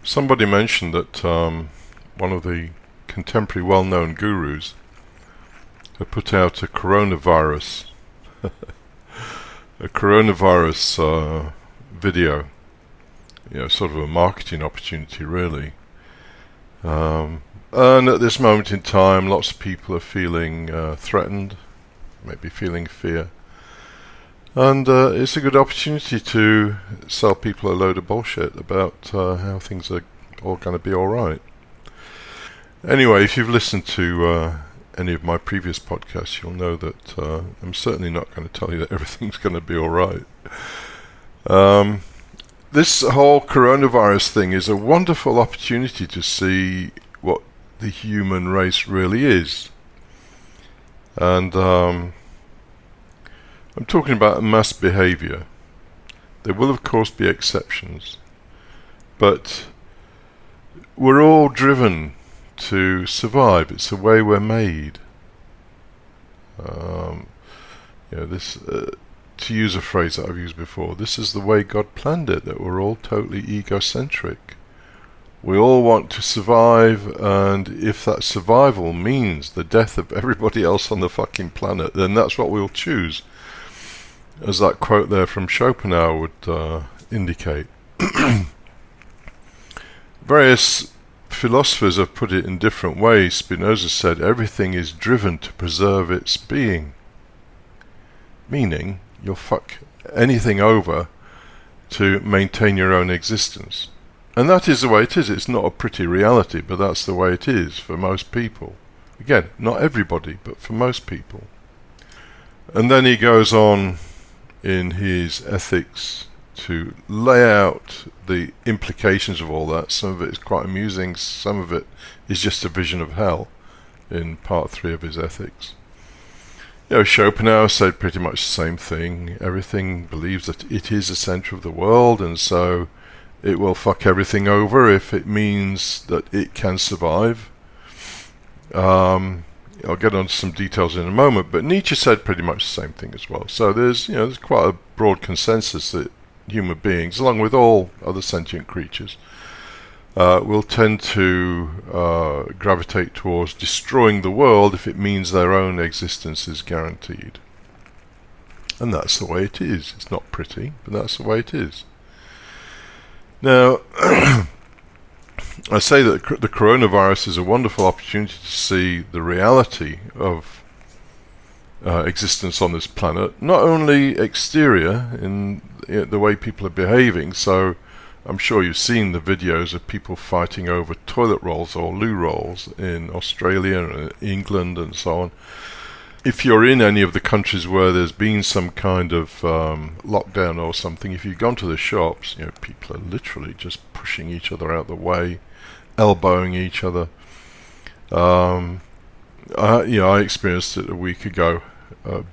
Somebody mentioned that one of the contemporary well-known gurus had put out a coronavirus video, sort of a marketing opportunity, really. And at this moment in time, lots of people are feeling threatened, maybe feeling fear. And it's a good opportunity to sell people a load of bullshit about how things are all going to be alright. Anyway, if you've listened to any of my previous podcasts, you'll know that I'm certainly not going to tell you that everything's going to be alright. This whole coronavirus thing is a wonderful opportunity to see what the human race really is. And I'm talking about mass behavior. There will, of course, be exceptions. But we're all driven to survive. It's the way we're made. To use a phrase that I've used before, this is the way God planned it, that we're all totally egocentric. We all want to survive, and if that survival means the death of everybody else on the fucking planet, then that's what we'll choose. As that quote there from Schopenhauer would indicate. Various philosophers have put it in different ways. Spinoza said everything is driven to preserve its being. Meaning, you'll fuck anything over to maintain your own existence. And that is the way it is. It's not a pretty reality, but that's the way it is for most people. Again, not everybody, but for most people. And then he goes on in his ethics to lay out the implications of all that. Some of it is quite amusing, some of it is just a vision of hell in part 3 of his ethics. Schopenhauer said pretty much the same thing. Everything believes that it is the center of the world, and so it will fuck everything over if it means that it can survive. I'll get on to some details in a moment, but Nietzsche said pretty much the same thing as well. So there's quite a broad consensus that human beings, along with all other sentient creatures, will tend to gravitate towards destroying the world if it means their own existence is guaranteed. And that's the way it is. It's not pretty, but that's the way it is. Now, I say that the coronavirus is a wonderful opportunity to see the reality of existence on this planet, not only exterior in the way people are behaving. So I'm sure you've seen the videos of people fighting over toilet rolls or loo rolls in Australia and England and so on. If you're in any of the countries where there's been some kind of lockdown or something, if you've gone to the shops, people are literally just pushing each other out of the way, elbowing each other. I experienced it a week ago.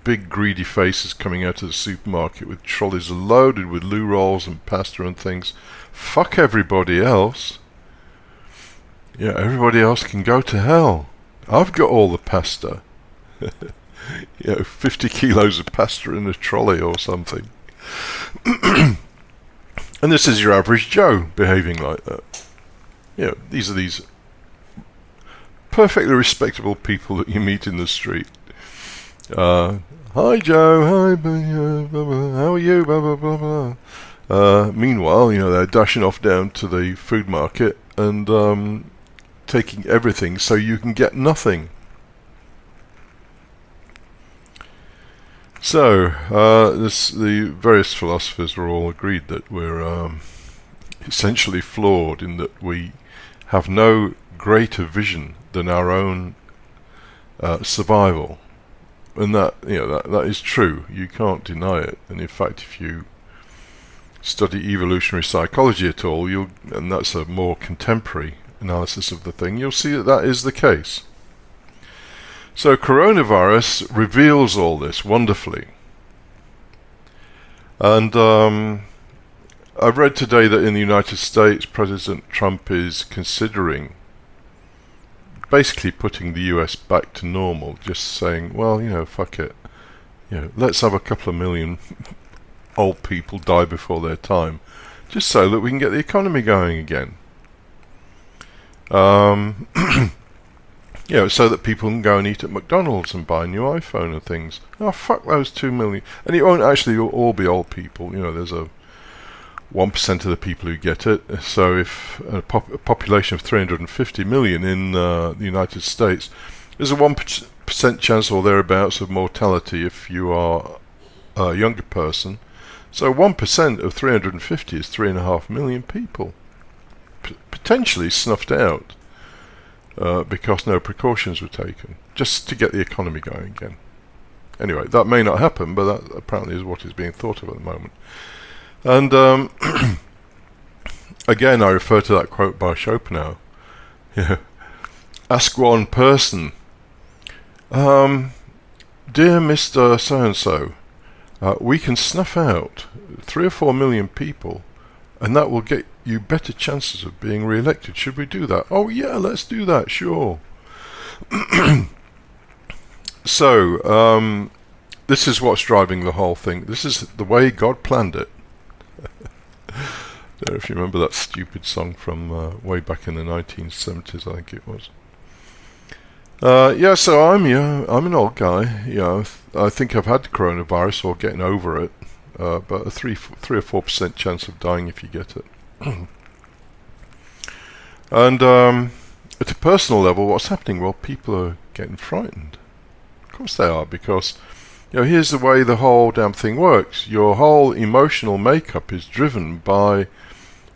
Big greedy faces coming out of the supermarket with trolleys loaded with loo rolls and pasta and things. Fuck everybody else. Everybody else can go to hell. I've got all the pasta. 50 kilos of pasta in a trolley or something. And this is your average Joe behaving like that. These are these perfectly respectable people that you meet in the street. Hi Joe, hi, how are you, blah, blah, blah, blah. Meanwhile, they're dashing off down to the food market and taking everything so you can get nothing. So, the various philosophers were all agreed that we're essentially flawed in that we have no greater vision than our own survival. And that is true. You can't deny it. And in fact, if you study evolutionary psychology at all, and that's a more contemporary analysis of the thing, you'll see that is the case. So coronavirus reveals all this wonderfully. And I've read today that in the United States, President Trump is considering basically putting the US back to normal, just saying, well, fuck it. Let's have a couple of million old people die before their time, just so that we can get the economy going again. Um, so that people can go and eat at McDonald's and buy a new iPhone and things. Oh, fuck those 2 million. And it won't actually all be old people. There's a 1% of the people who get it. So if a population of 350 million in the United States, there's a 1% chance or thereabouts of mortality if you are a younger person. So 1% of 350 is 3.5 million people. Potentially snuffed out. Because no precautions were taken, just to get the economy going again. Anyway, that may not happen, but that apparently is what is being thought of at the moment. And again, I refer to that quote by Schopenhauer. Ask one person, dear Mr. So-and-so, we can snuff out 3 or 4 million people, and that will get you better chances of being re-elected. Should we do that? Oh yeah, let's do that, sure. So, this is what's driving the whole thing. This is the way God planned it. I don't know if you remember that stupid song from way back in the 1970s, I think it was. So I'm an old guy. I think I've had the coronavirus or getting over it. But a 3 or 4% chance of dying if you get it. And at a personal level, what's happening? Well, people are getting frightened. Of course they are, because here's the way the whole damn thing works. Your whole emotional makeup is driven by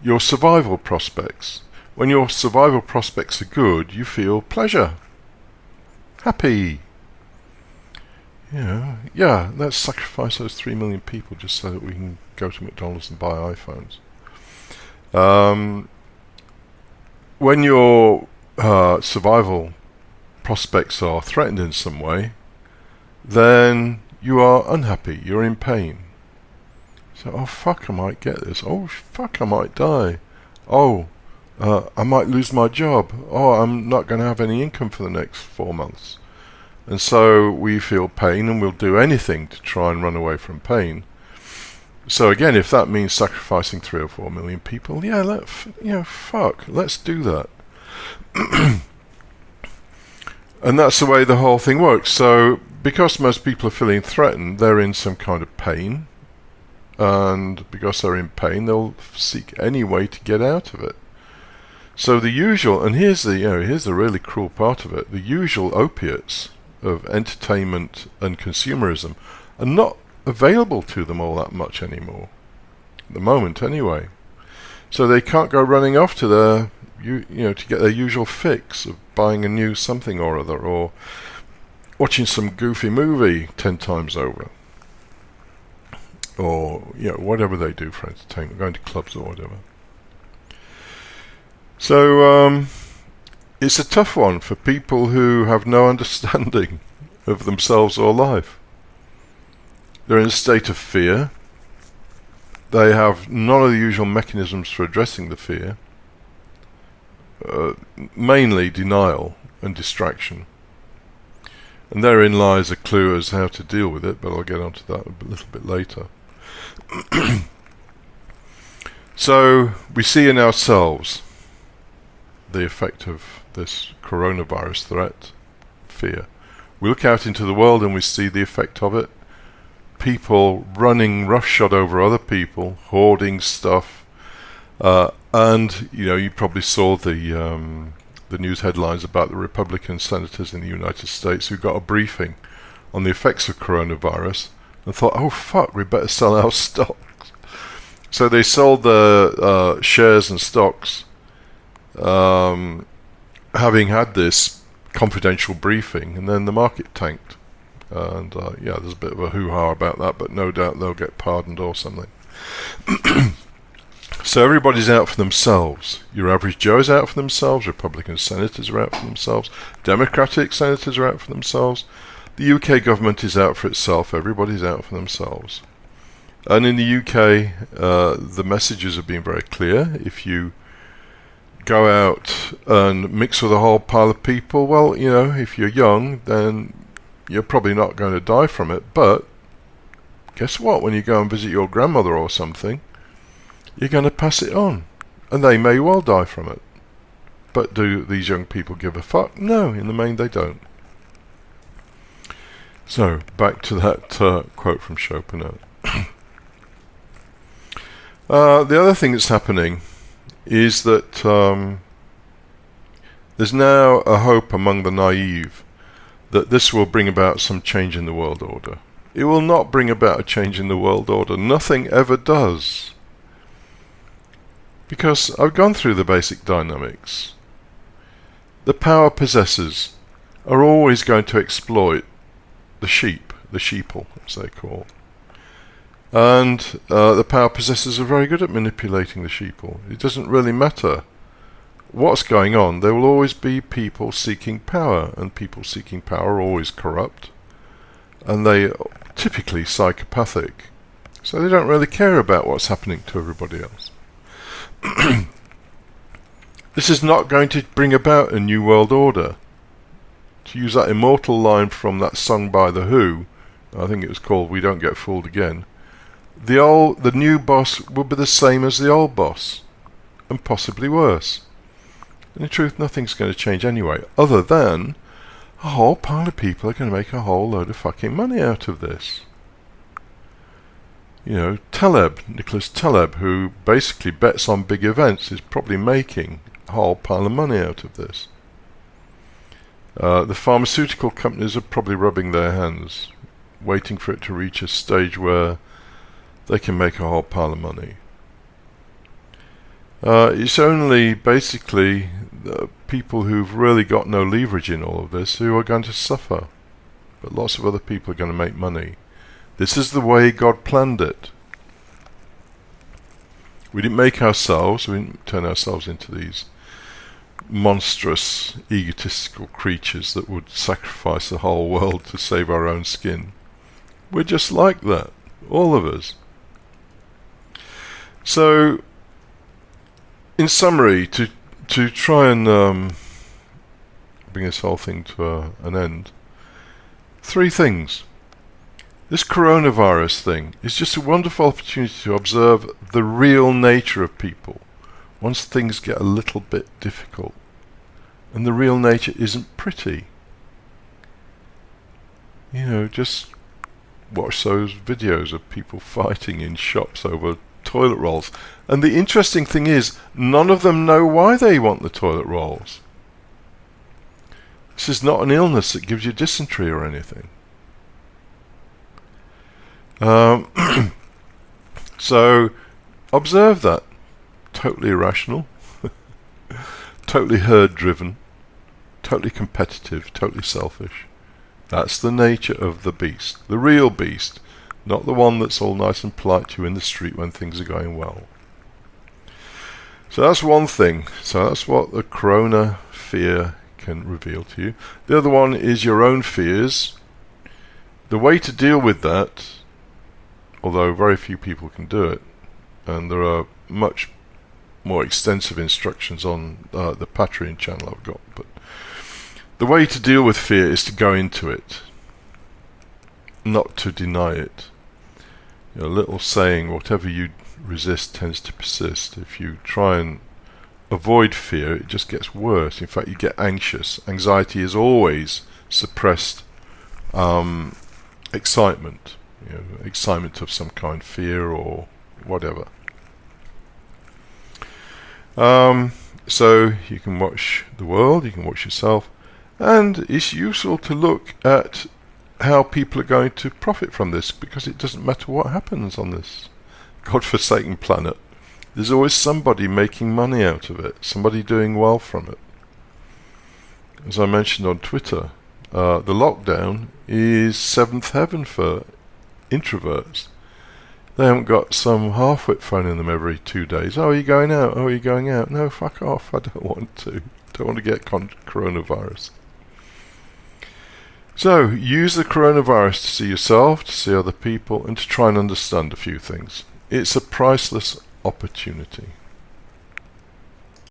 your survival prospects. When your survival prospects are good, you feel pleasure, happy. Let's sacrifice those 3 million people just so that we can go to McDonald's and buy iPhones. When your survival prospects are threatened in some way, then you are unhappy, you're in pain. So, oh fuck, I might get this. Oh fuck, I might die. Oh, I might lose my job. Oh, I'm not going to have any income for the next 4 months. And so we feel pain and we'll do anything to try and run away from pain. So again, if that means sacrificing 3 or 4 million people, fuck, let's do that. And that's the way the whole thing works. So because most people are feeling threatened, they're in some kind of pain. And because they're in pain, they'll seek any way to get out of it. So the usual, and here's the really cruel part of it, the usual opiates of entertainment and consumerism are not available to them all that much anymore, at the moment anyway. So they can't go running off to their, to get their usual fix of buying a new something or other, or watching some goofy movie 10 times over, or whatever they do for entertainment, going to clubs or whatever. So it's a tough one for people who have no understanding of themselves or life. They're in a state of fear. They have none of the usual mechanisms for addressing the fear. Mainly denial and distraction. And therein lies a clue as to how to deal with it, but I'll get onto that a little bit later. So we see in ourselves the effect of this coronavirus threat, fear. We look out into the world and we see the effect of it. People running roughshod over other people, hoarding stuff, and you probably saw the news headlines about the Republican senators in the United States who got a briefing on the effects of coronavirus and thought, oh fuck, we better sell our stocks. So they sold the shares and stocks, having had this confidential briefing, and then the market tanked. And there's a bit of a hoo-ha about that, but no doubt they'll get pardoned or something. So everybody's out for themselves. Your average Joe's out for themselves, Republican senators are out for themselves, Democratic senators are out for themselves, the UK government is out for itself, everybody's out for themselves. And in the UK, the messages have been very clear. If you go out and mix with a whole pile of people, well, if you're young, then you're probably not going to die from it. But guess what? When you go and visit your grandmother or something, you're going to pass it on, and they may well die from it. But do these young people give a fuck? No, in the main they don't. So, back to that quote from Schopenhauer. The other thing that's happening is that there's now a hope among the naive that this will bring about some change in the world order. It will not bring about a change in the world order. Nothing ever does. Because I've gone through the basic dynamics. The power possessors are always going to exploit the sheeple, as they call. And the power possessors are very good at manipulating the sheeple. It doesn't really matter what's going on. There will always be people seeking power, and people seeking power are always corrupt, and they are typically psychopathic. So they don't really care about what's happening to everybody else. This is not going to bring about a new world order. To use that immortal line from that song by The Who, I think it was called We Don't Get Fooled Again, the new boss will be the same as the old boss, and possibly worse. In truth, nothing's going to change anyway, other than a whole pile of people are going to make a whole load of fucking money out of this. You know, Nicholas Taleb, who basically bets on big events, is probably making a whole pile of money out of this. The pharmaceutical companies are probably rubbing their hands, waiting for it to reach a stage where they can make a whole pile of money. It's only basically the people who've really got no leverage in all of this who are going to suffer. But lots of other people are going to make money. This is the way God planned it. We didn't make ourselves, we didn't turn ourselves into these monstrous, egotistical creatures that would sacrifice the whole world to save our own skin. We're just like that, all of us. So, in summary, to try and bring this whole thing to an end, 3 things. This coronavirus thing is just a wonderful opportunity to observe the real nature of people once things get a little bit difficult. And the real nature isn't pretty. You know, just watch those videos of people fighting in shops over toilet rolls. And the interesting thing is, none of them know why they want the toilet rolls. This is not an illness that gives you dysentery or anything. So, observe that. Totally irrational, totally herd-driven, totally competitive, totally selfish. That's the nature of the beast, the real beast, not the one that's all nice and polite to you in the street when things are going well. So that's one thing. So that's what the corona fear can reveal to you. The other one is your own fears. The way to deal with that, although very few people can do it, and there are much more extensive instructions on the Patreon channel I've got, but the way to deal with fear is to go into it, not to deny it. You know, a little saying, whatever you resist tends to persist. If you try and avoid fear, it just gets worse. In fact, you get anxious. Anxiety is always suppressed excitement, you know, excitement of some kind, fear or whatever. So you can watch the world, you can watch yourself, and it's useful to look at how people are going to profit from this, because it doesn't matter what happens on this godforsaken planet. There's always somebody making money out of it, somebody doing well from it. As I mentioned on Twitter, the lockdown is 7th heaven for introverts. They haven't got some half-wit phoning them every 2 days. Oh, are you going out? Oh, are you going out? No, fuck off. I don't want to. Don't want to get coronavirus. So, use the coronavirus to see yourself, to see other people, and to try and understand a few things. It's a priceless opportunity.